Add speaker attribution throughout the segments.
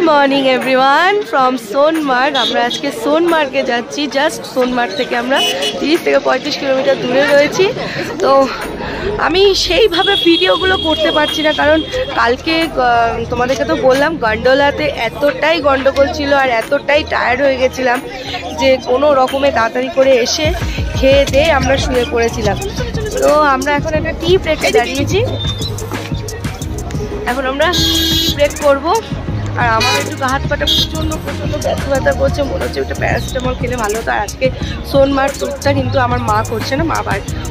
Speaker 1: Morning everyone from Sonamarg. আমরা আজকে সোনমার্গে যাচ্ছি। জাস্ট সোনমার্গ থেকে আমরা 30 থেকে 35 কিলোমিটার দূরে রয়েছি। তো আমি সেইভাবে ভিডিওগুলো করতে পারছি না, কারণ কালকে তোমাদেরকে তো বললাম গন্ডোলাতে এতটাই গন্ডগোল ছিল আর এতটাই টায়ার্ড হয়ে গেছিলাম যে কোনো রকমে তাড়াতাড়ি করে এসে খেয়ে দিয়ে আমরা শুয়ে পড়েছিলাম। তো আমরা এখন একটা টি ব্রেকে দাঁড়িয়েছি। এখন আমরা ব্রেক করবো। আর আমার একটু হাত পাটা প্রচণ্ড ব্যথা করছে, মনে হচ্ছে একটা প্যারাসিটামল খেলে ভালো হতো। আর আজকে সোনমার্গ ট্যুরটা কিন্তু আমার মা করছে না, মা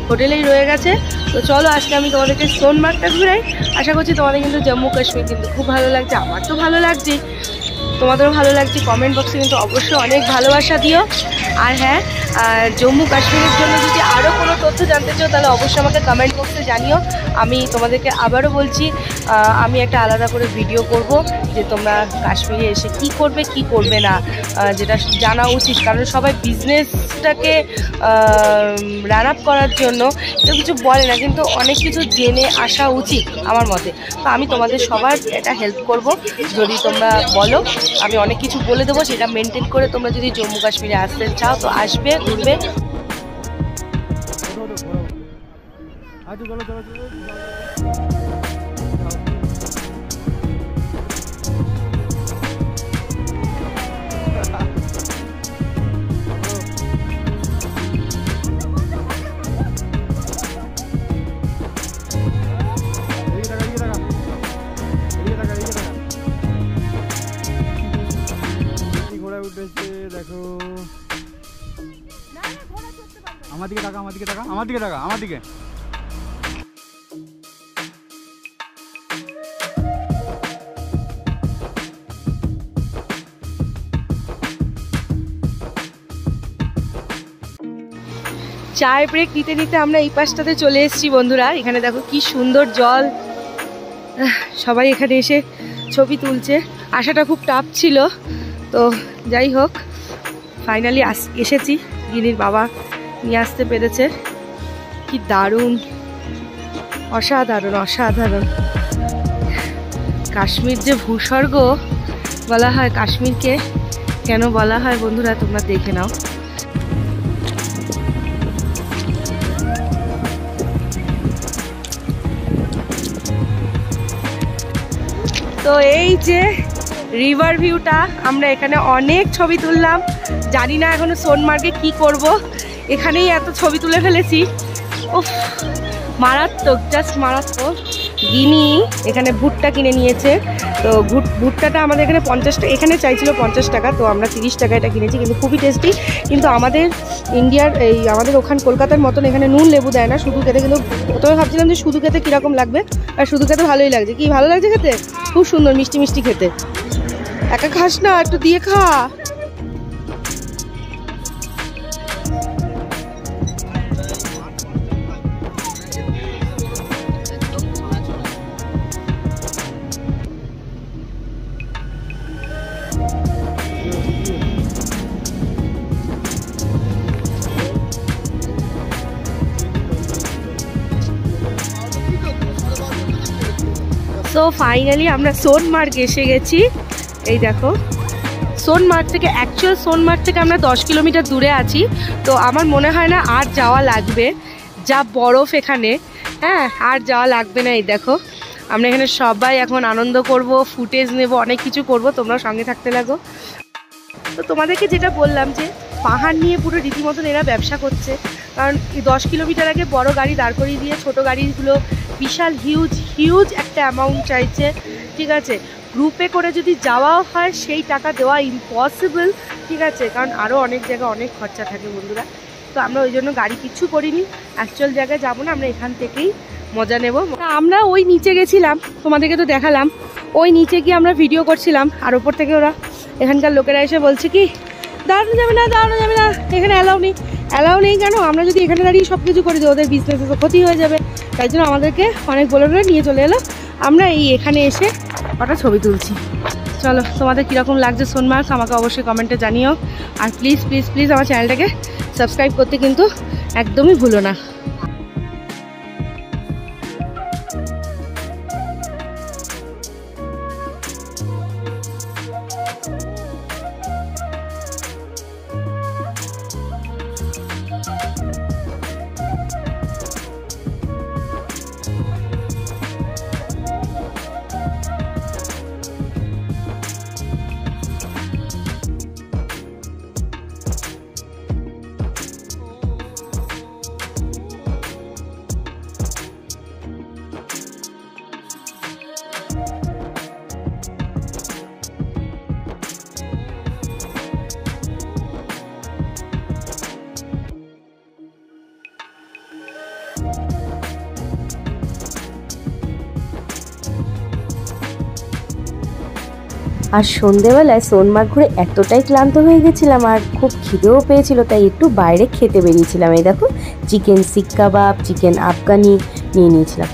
Speaker 1: হোটেলেই রয়ে গেছে। তো চলো আজকে আমি তোমাদেরকে সোনমার্গটা ঘুরাই। আশা করছি তোমাদের কিন্তু জম্মু কাশ্মীর কিন্তু খুব ভালো লাগছে। আমার তো ভালো লাগছে, তোমাদেরও ভালো লাগছে। কমেন্ট বক্সে কিন্তু অবশ্যই অনেক ভালোবাসা দিও। আর হ্যাঁ, জম্মু কাশ্মীরের জন্য যদি আরও কোনো তথ্য জানতে চাও তাহলে অবশ্যই আমাকে কমেন্ট বক্সে জানিও। আমি তোমাদেরকে আবারও বলছি, আমি একটা আলাদা করে ভিডিও করব যে তোমরা কাশ্মীরে এসে কি করবে কি করবে না, যেটা জানা উচিত। কারণ সবাই বিজনেসটাকে রান আপ করার জন্য কেউ কিছু বলে না, কিন্তু অনেক কিছু জেনে আসা উচিত আমার মতে। তো আমি তোমাদের সবার এটা হেল্প করব। যদি তোমরা বলো আমি অনেক কিছু বলে দেবো, সেটা মেনটেন করে তোমরা যদি জম্মু কাশ্মীরে আসতে চাও তো আসবে, ঘুরবে।
Speaker 2: দেখো আমার দিকে টাকা, আমার দিকে টাকা, আমার দিকে টাকা, আমার দিকে।
Speaker 1: চায় ব্রেক নিতে নিতে আমরা এই পাশটাতে চলে এসেছি বন্ধুরা। এখানে দেখো কি সুন্দর জল, সবাই এখানে এসে ছবি তুলছে। আসাটা খুব টাফ ছিল, তো যাই হোক ফাইনালি এসেছি। গিনির বাবা নিয়ে আসতে পেরেছে। কি দারুণ, অসাধারণ অসাধারণ। কাশ্মীর যে ভূস্বর্গ বলা হয়, কাশ্মীরকে কেন বলা হয় বন্ধুরা তোমরা দেখে নাও। তো এই যে রিভার ভিউটা, আমরা এখানে অনেক ছবি তুললাম। জানি না এখনো সোনমার্গে কি করব, এখানেই এত ছবি তুলে ফেলেছি। উফ, মারাত্মক, জাস্ট মারাত্মক। গিনি এখানে ভুট্টা কিনে নিয়েছে। তো ভুট্টাটা আমাদের এখানে 50 টাকা, এখানে চাইছিল 50 টাকা, তো আমরা 30 টাকা এটা কিনেছি। কিন্তু খুবই টেস্টি। কিন্তু আমাদের ইন্ডিয়ার আমাদের ওখান কলকাতার মতন এখানে নুন লেবু দেয় না, শুধু খেতে। কিন্তু প্রথমে ভাবছিলাম যে শুধু খেতে কীরকম লাগবে, আর শুধু খেতে ভালোই লাগছে। কি ভালো লাগছে খেতে, খুব সুন্দর মিষ্টি মিষ্টি খেতে। একা খাস না, একটু দিয়ে খা। সো ফাইনালি আমরা সোনমার্গ এসে গেছি। এই দেখো, সোনমার্গ থেকে সোনমার্গ থেকে আমরা 10 কিলোমিটার দূরে আছি। তো আমার মনে হয় না আর যাওয়া লাগবে, যা বরফ এখানে। হ্যাঁ, আর যাওয়া লাগবে না। এই দেখো, আমরা এখানে সবাই এখন আনন্দ করব, ফুটেজ নেব, অনেক কিছু করব। তোমরাও সঙ্গে থাকতে লাগো। তো তোমাদেরকে যেটা বললাম যে পাহাড় নিয়ে পুরো রীতিমতন এরা ব্যবসা করছে। কারণ 10 কিলোমিটার আগে বড় গাড়ি দাঁড় করিয়ে দিয়ে ছোট গাড়িগুলো বিশাল হিউজ একটা অ্যামাউন্ট চাইছে। ঠিক আছে, গ্রুপে করে যদি যাওয়াও হয় সেই টাকা দেওয়া ইম্পসিবল। ঠিক আছে, কারণ আরও অনেক জায়গায় অনেক খরচা থাকে বন্ধুরা। তো আমরা ওই জন্য গাড়ি কিচ্ছু করিনি, অ্যাকচুয়াল জায়গায় যাবো না, আমরা এখান থেকেই মজা নেব। আমরা ওই নিচে গেছিলাম, তোমাদেরকে তো দেখালাম। ওই নিচে গিয়ে আমরা ভিডিও করছিলাম, আর ওপর থেকে ওরা এখানকার লোকেরা এসে বলছে কি দাঁড়ানো যাবে না, দাঁড়ানো যাবে না, এখানে অ্যালাউ নেই। কেন? আমরা যদি এখানে দাঁড়িয়ে সব কিছু করে দিই ওদের বিজনেসে তো ক্ষতি হয়ে যাবে। তাই জন্য আমাদেরকে অনেক বলে নিয়ে চলে এলো। আমরা এখানে এসে ওটা ছবি তুলছি। চলো, তোমাদের কীরকম লাগছে সোনমার্গ আমাকে অবশ্যই কমেন্টে জানিও। আর প্লিজ প্লিজ প্লিজ আমার চ্যানেলটাকে সাবস্ক্রাইব করতে কিন্তু একদমই ভুলো না।
Speaker 3: আর সন্ধেবেলায় সোনমার্গ ঘুরে এতটাই ক্লান্ত হয়ে গেছিলাম আর খুব খিদেও পেয়েছিল, তাই একটু বাইরে খেতে বেরিয়েছিলাম। এই দেখো চিকেন শিক কাবাব, চিকেন আফগানি নিয়ে নিয়েছিলাম,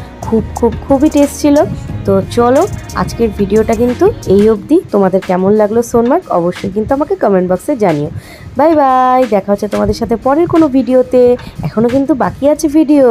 Speaker 3: খুবই টেস্ট ছিল। তো চলো আজকের ভিডিওটা কিন্তু এই অবধি। তোমাদের কেমন লাগলো সোনমার্গ অবশ্যই কিন্তু আমাকে কমেন্ট বক্সে জানিও। বাই বাই, দেখা হচ্ছে তোমাদের সাথে পরের কোনো ভিডিওতে। এখনও কিন্তু বাকি আছে ভিডিও।